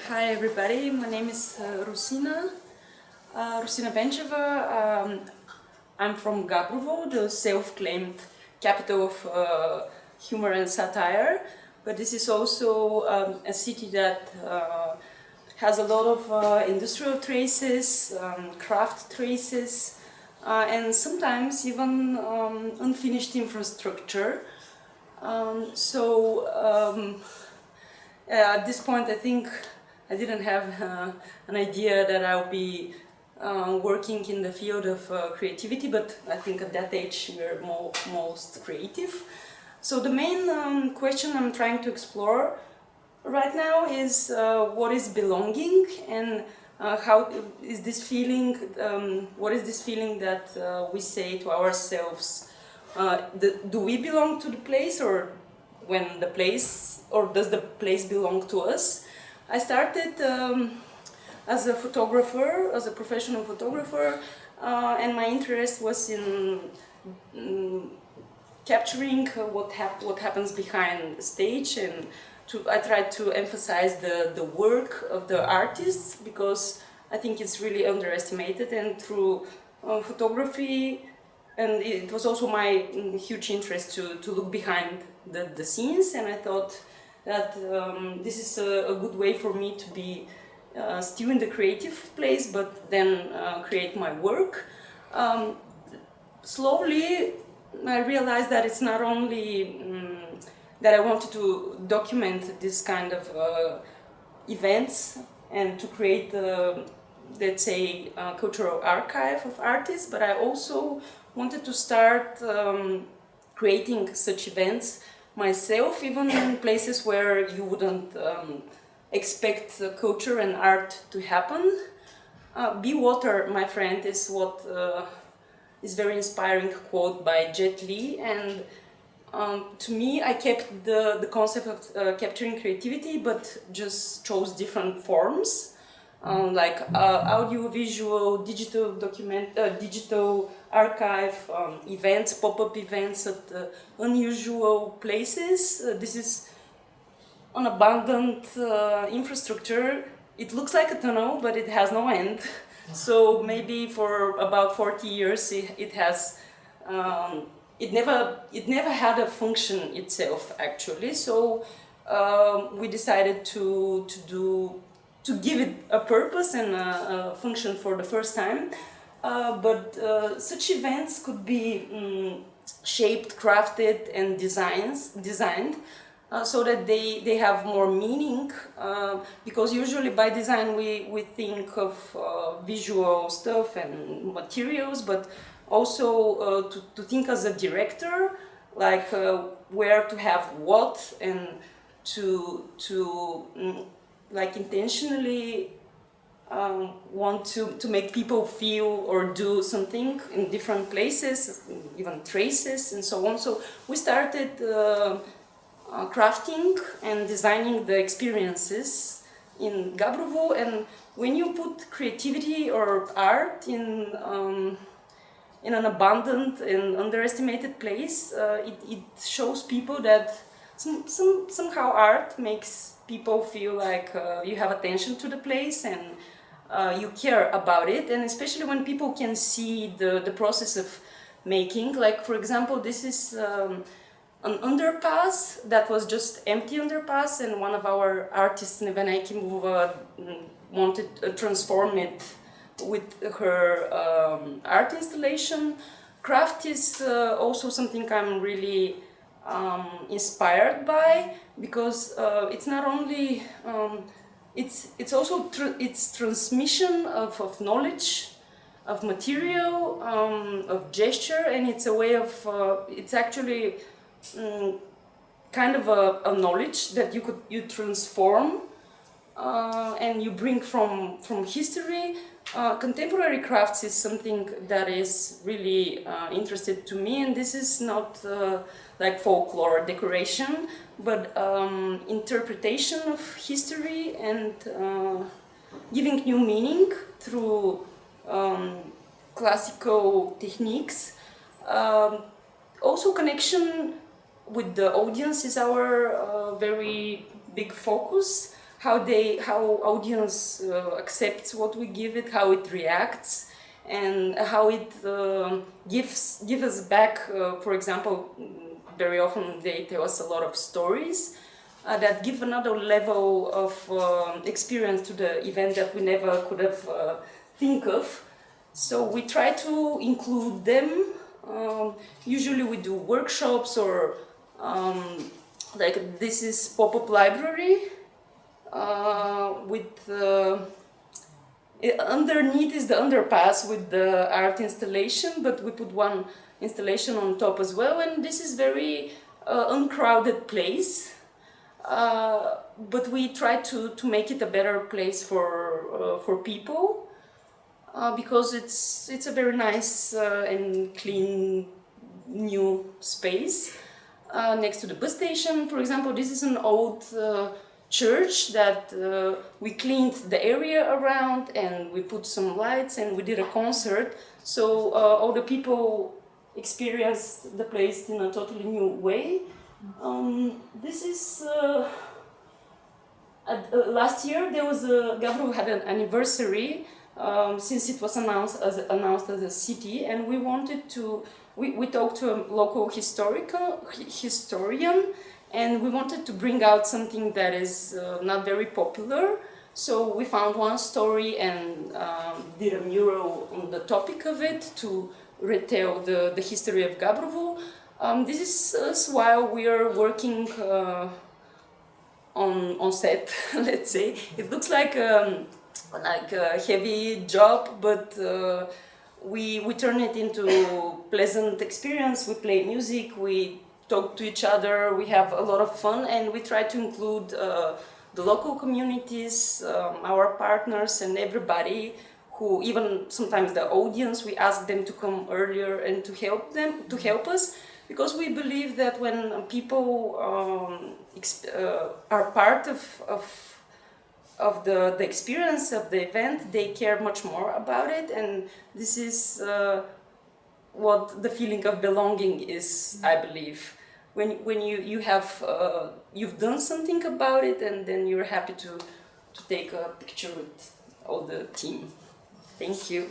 Hi everybody, my name is Rosina, Rosina Pencheva. I'm from Gabrovo, the self-claimed capital of humor and satire, but this is also a city that has a lot of industrial traces, craft traces, and sometimes even unfinished infrastructure. At this point, I think I didn't have an idea that I'll be working in the field of creativity, but I think at that age we're most creative. So the main question I'm trying to explore right now is what is belonging, and how is this feeling, what is this feeling that we say to ourselves? Do we belong to the place, or when the place, or does the place belong to us? I started as a photographer, as a professional photographer, and my interest was in capturing what happens behind the stage, and I tried to emphasize the work of the artists, because I think it's really underestimated, and through photography, and it was also my huge interest to look behind the scenes, and I thought that this is a good way for me to be still in the creative place, but then create my work. Slowly I realized that it's not only that I wanted to document this kind of events and to create, let's say, a cultural archive of artists, but I also wanted to start creating such events myself, even in places where you wouldn't expect culture and art to happen. Be water, my friend, is what is very inspiring quote by Jet Li, and to me, I kept the concept of capturing creativity, but just chose different forms, like audio-visual, digital digital archive, events, pop-up events at unusual places. This is an abundant infrastructure. It looks like a tunnel, but it has no end. So maybe for about 40 years, it has. It never had a function itself, actually. So we decided to give it a purpose and a function for the first time. But such events could be shaped, crafted, and designed so that they have more meaning. Because usually by design we think of visual stuff and materials, but also to think as a director, like where to have what, and to like intentionally want to make people feel or do something in different places, even traces and so on. So we started crafting and designing the experiences in Gabrovo, and when you put creativity or art in an abundant and underestimated place, it shows people that somehow art makes people feel like you have attention to the place, and you care about it, and especially when people can see the process of making. Like, for example, this is an underpass that was just empty underpass, and one of our artists, Nevena Ekimova, wanted to transform it with her art installation. Craft is also something I'm really inspired by, because it's not only it's also it's transmission of knowledge, of material, of gesture, and it's a way of it's actually kind of a knowledge that you transform and you bring from history. Contemporary crafts is something that is really interested to me, and this is not like folklore decoration, but interpretation of history and giving new meaning through classical techniques. Also, connection with the audience is our very big focus. how audience accepts what we give it, how it reacts, and how it gives us back. For example, very often they tell us a lot of stories that give another level of experience to the event that we never could have think of. So we try to include them. Usually we do workshops or like this is pop-up library with underneath is the underpass with the art installation, but we put one installation on top as well, and this is very uncrowded place. But we try to make it a better place for people because it's a very nice and clean new space next to the bus station. For example, this is an old church that we cleaned the area around and we put some lights and we did a concert, so all the people experienced the place in a totally new way. This is last year there was Gabriel had an anniversary since it was announced as a city, and we wanted to we talked to a local historian, and we wanted to bring out something that is not very popular. So we found one story and did a mural on the topic of it to retell the history of Gabrovo. This is us while we are working on set, let's say. It looks like a heavy job, but we turn it into pleasant experience. We play music, we talk to each other, we have a lot of fun, and we try to include the local communities, our partners, and everybody who, even sometimes the audience, we ask them to come earlier and to help us, because we believe that when people are part of the experience of the event, they care much more about it, and this is what the feeling of belonging is, I believe. When you have you've done something about it, and then you're happy to take a picture with all the team. Thank you.